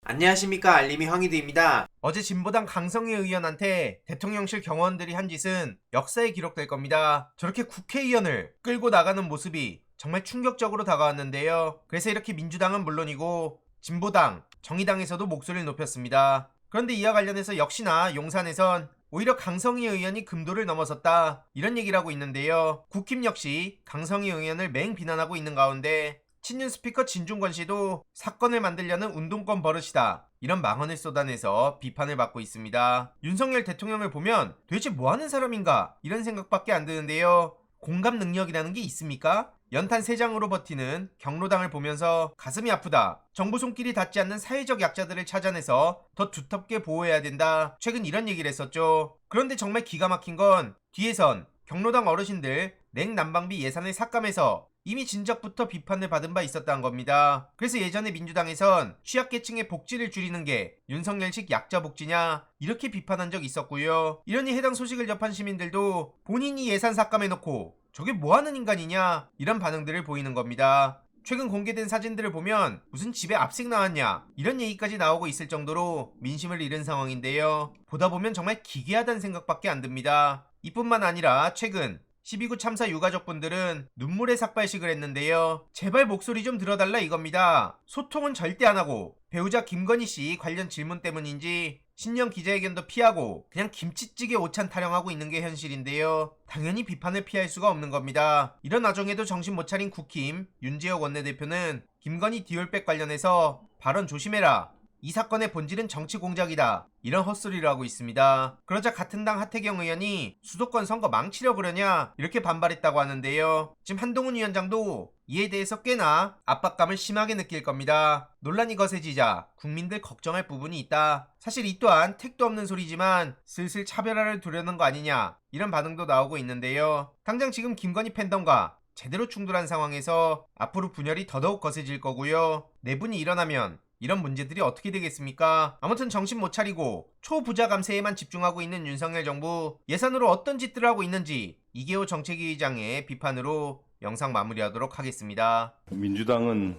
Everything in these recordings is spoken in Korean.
안녕하십니까, 알림이 황희두입니다. 어제 진보당 강성희 의원한테 대통령실 경호원들이 한 짓은 역사에 기록될 겁니다. 저렇게 국회의원을 끌고 나가는 모습이 정말 충격적으로 다가왔는데요. 그래서 이렇게 민주당은 물론이고 진보당, 정의당에서도 목소리를 높였습니다. 그런데 이와 관련해서 역시나 용산에선 오히려 강성희 의원이 금도를 넘어섰다, 이런 얘기를 하고 있는데요. 국힘 역시 강성희 의원을 맹 비난하고 있는 가운데 친윤 스피커 진중권 씨도 사건을 만들려는 운동권 버릇이다, 이런 망언을 쏟아내서 비판을 받고 있습니다. 윤석열 대통령을 보면 도대체 뭐하는 사람인가, 이런 생각밖에 안 드는데요. 공감 능력이라는 게 있습니까? 연탄 3장으로 버티는 경로당을 보면서 가슴이 아프다, 정부 손길이 닿지 않는 사회적 약자들을 찾아내서 더 두텁게 보호해야 된다, 최근 이런 얘기를 했었죠. 그런데 정말 기가 막힌 건 뒤에선 경로당 어르신들 냉난방비 예산을 삭감해서 이미 진작부터 비판을 받은 바 있었다는 겁니다. 그래서 예전에 민주당에선 취약계층의 복지를 줄이는 게 윤석열식 약자 복지냐, 이렇게 비판한 적 있었고요. 이러니 해당 소식을 접한 시민들도 본인이 예산 삭감해놓고 저게 뭐하는 인간이냐, 이런 반응들을 보이는 겁니다. 최근 공개된 사진들을 보면 무슨 집에 압색 나왔냐, 이런 얘기까지 나오고 있을 정도로 민심을 잃은 상황인데요. 보다 보면 정말 기괴하다는 생각밖에 안 듭니다. 이뿐만 아니라 최근 12구 참사 유가족분들은 눈물의 삭발식을 했는데요. 제발 목소리 좀 들어달라 이겁니다. 소통은 절대 안 하고 배우자 김건희씨 관련 질문 때문인지 신년 기자회견도 피하고 그냥 김치찌개 오찬 타령하고 있는 게 현실인데요. 당연히 비판을 피할 수가 없는 겁니다. 이런 와중에도 정신 못 차린 국힘 윤재혁 원내대표는 김건희 디올백 관련해서 발언 조심해라, 이 사건의 본질은 정치 공작이다, 이런 헛소리를 하고 있습니다. 그러자 같은 당 하태경 의원이 수도권 선거 망치려 그러냐, 이렇게 반발했다고 하는데요. 지금 한동훈 위원장도 이에 대해서 꽤나 압박감을 심하게 느낄 겁니다. 논란이 거세지자 국민들 걱정할 부분이 있다, 사실 이 또한 택도 없는 소리지만 슬슬 차별화를 두려는 거 아니냐, 이런 반응도 나오고 있는데요. 당장 지금 김건희 팬덤과 제대로 충돌한 상황에서 앞으로 분열이 더더욱 거세질 거고요. 내분이 일어나면 이런 문제들이 어떻게 되겠습니까? 아무튼 정신 못 차리고 초부자 감세에만 집중하고 있는 윤석열 정부, 예산으로 어떤 짓들을 하고 있는지 이계호 정책위 의장의 비판으로 영상 마무리하도록 하겠습니다. 민주당은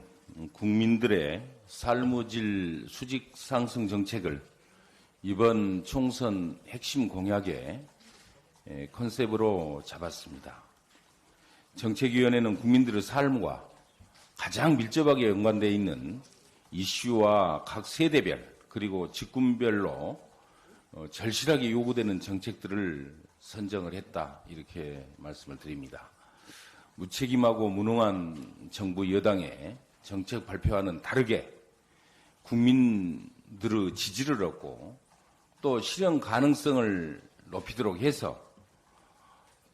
국민들의 삶의 질 수직 상승 정책을 이번 총선 핵심 공약의 컨셉으로 잡았습니다. 정책위원회는 국민들의 삶과 가장 밀접하게 연관되어 있는 이슈와 각 세대별 그리고 직군별로 절실하게 요구되는 정책들을 선정을 했다, 이렇게 말씀을 드립니다. 무책임하고 무능한 정부 여당의 정책 발표와는 다르게 국민들의 지지를 얻고 또 실현 가능성을 높이도록 해서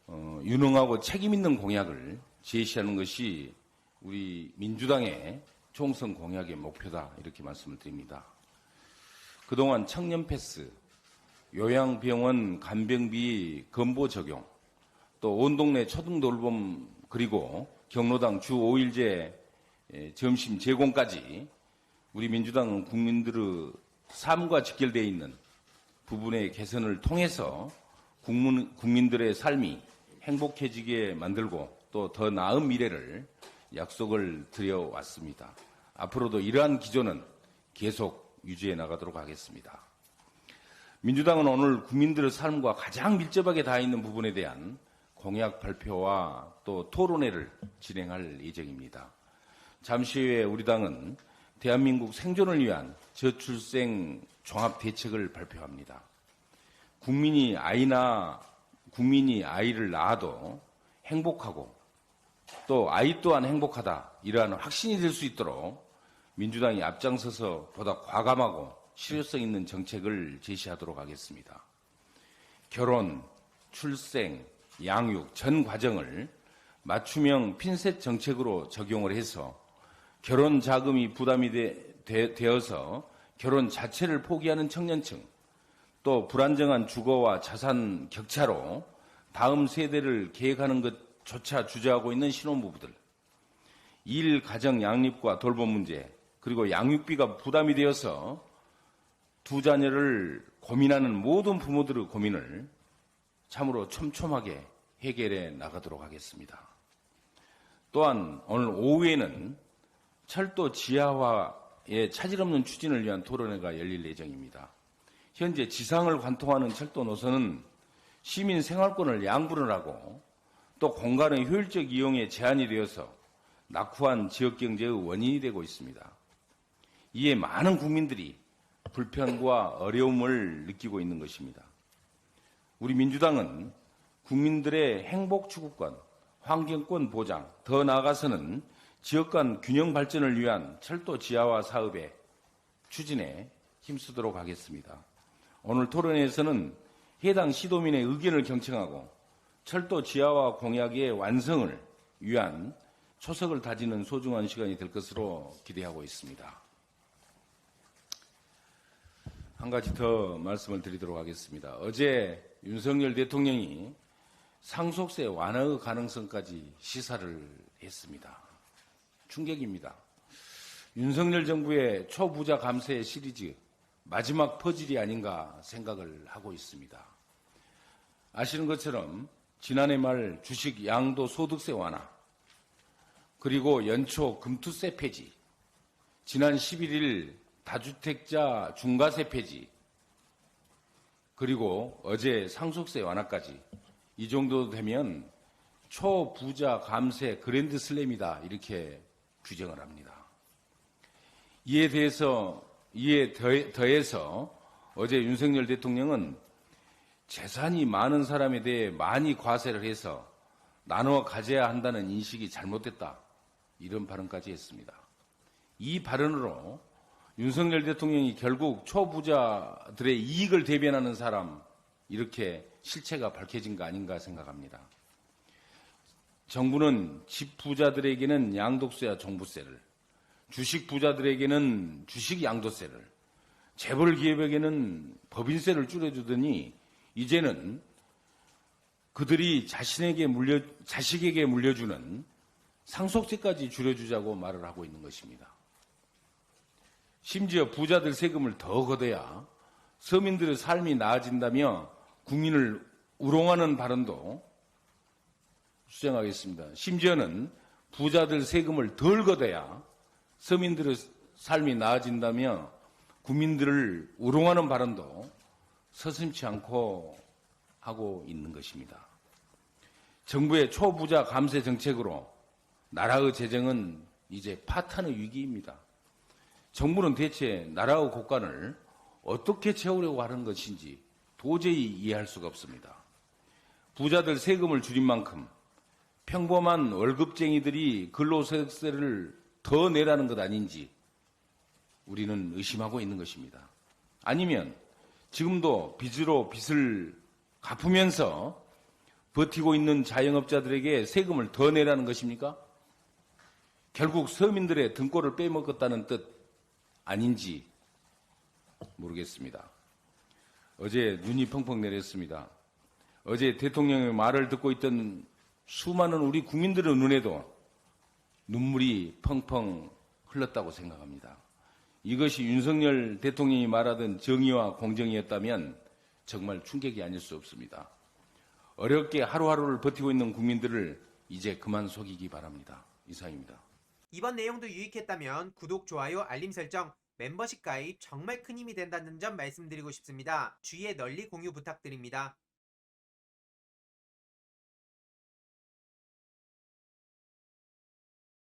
유능하고 책임있는 공약을 제시하는 것이 우리 민주당의 총선 공약의 목표다, 이렇게 말씀을 드립니다. 그동안 청년 패스, 요양병원 간병비 건보 적용, 또 온 동네 초등돌봄, 그리고 경로당 주 5일제 점심 제공까지 우리 민주당은 국민들의 삶과 직결되어 있는 부분의 개선을 통해서 국민들의 삶이 행복해지게 만들고 또 더 나은 미래를 약속을 드려왔습니다. 앞으로도 이러한 기조는 계속 유지해 나가도록 하겠습니다. 민주당은 오늘 국민들의 삶과 가장 밀접하게 닿아 있는 부분에 대한 공약 발표와 또 토론회를 진행할 예정입니다. 잠시 후에 우리 당은 대한민국 생존을 위한 저출생 종합대책을 발표합니다. 국민이 아이를 낳아도 행복하고 또 아이 또한 행복하다, 이러한 확신이 될 수 있도록 민주당이 앞장서서 보다 과감하고 실효성 있는 정책을 제시하도록 하겠습니다. 결혼, 출생, 양육 전 과정을 맞춤형 핀셋 정책으로 적용을 해서 결혼 자금이 부담이 되어서 결혼 자체를 포기하는 청년층, 또 불안정한 주거와 자산 격차로 다음 세대를 계획하는 것조차 주저하고 있는 신혼부부들, 일, 가정, 양립과 돌봄 문제, 그리고 양육비가 부담이 되어서 두 자녀를 고민하는 모든 부모들의 고민을 참으로 촘촘하게 해결해 나가도록 하겠습니다. 또한 오늘 오후에는 철도 지하화 차질 없는 추진을 위한 토론회가 열릴 예정입니다. 현재 지상을 관통하는 철도 노선은 시민 생활권을 양분을 하고 또 공간의 효율적 이용에 제한이 되어서 낙후한 지역경제의 원인이 되고 있습니다. 이에 많은 국민들이 불편과 어려움을 느끼고 있는 것입니다. 우리 민주당은 국민들의 행복 추구권, 환경권 보장, 더 나아가서는 지역 간 균형 발전을 위한 철도 지하화 사업의 추진에 힘쓰도록 하겠습니다. 오늘 토론회에서는 해당 시도민의 의견을 경청하고 철도 지하화 공약의 완성을 위한 초석을 다지는 소중한 시간이 될 것으로 기대하고 있습니다. 한 가지 더 말씀을 드리도록 하겠습니다. 어제 윤석열 대통령이 상속세 완화의 가능성까지 시사를 했습니다. 충격입니다. 윤석열 정부의 초부자 감세 시리즈 마지막 퍼즐이 아닌가 생각을 하고 있습니다. 아시는 것처럼 지난해 말 주식 양도 소득세 완화, 그리고 연초 금투세 폐지, 지난 11일 다주택자 중과세 폐지, 그리고 어제 상속세 완화까지 이 정도 되면 초부자 감세 그랜드 슬램이다 이렇게 규정을 합니다. 이에 더해서 어제 윤석열 대통령은 재산이 많은 사람에 대해 많이 과세를 해서 나누어 가져야 한다는 인식이 잘못됐다 이런 발언까지 했습니다. 이 발언으로 윤석열 대통령이 결국 초부자들의 이익을 대변하는 사람 이렇게 실체가 밝혀진 거 아닌가 생각합니다. 정부는 집 부자들에게는 양도세와 종부세를, 주식 부자들에게는 주식 양도세를, 재벌 기업에게는 법인세를 줄여주더니 이제는 그들이 자식에게 물려주는 상속세까지 줄여주자고 말을 하고 있는 것입니다. 심지어 부자들 세금을 더 걷어야 서민들의 삶이 나아진다며 국민을 우롱하는 발언도 수정하겠습니다. 심지어는 부자들 세금을 덜 걷어야 서민들의 삶이 나아진다며 국민들을 우롱하는 발언도 서슴지 않고 하고 있는 것입니다. 정부의 초부자 감세 정책으로 나라의 재정은 이제 파탄의 위기입니다. 정부는 대체 나라의 곳간을 어떻게 채우려고 하는 것인지 도저히 이해할 수가 없습니다. 부자들 세금을 줄인 만큼 평범한 월급쟁이들이 근로소득세를 더 내라는 것 아닌지 우리는 의심하고 있는 것입니다. 아니면 지금도 빚으로 빚을 갚으면서 버티고 있는 자영업자들에게 세금을 더 내라는 것입니까? 결국 서민들의 등골을 빼먹었다는 뜻 아닌지 모르겠습니다. 어제 눈이 펑펑 내렸습니다. 어제 대통령의 말을 듣고 있던 수많은 우리 국민들의 눈에도 눈물이 펑펑 흘렀다고 생각합니다. 이것이 윤석열 대통령이 말하던 정의와 공정이었다면 정말 충격이 아닐 수 없습니다. 어렵게 하루하루를 버티고 있는 국민들을 이제 그만 속이기 바랍니다. 이상입니다. 이번 내용도 유익했다면 구독, 좋아요, 알림 설정, 멤버십 가입 정말 큰 힘이 된다는 점 말씀드리고 싶습니다. 주위에 널리 공유 부탁드립니다.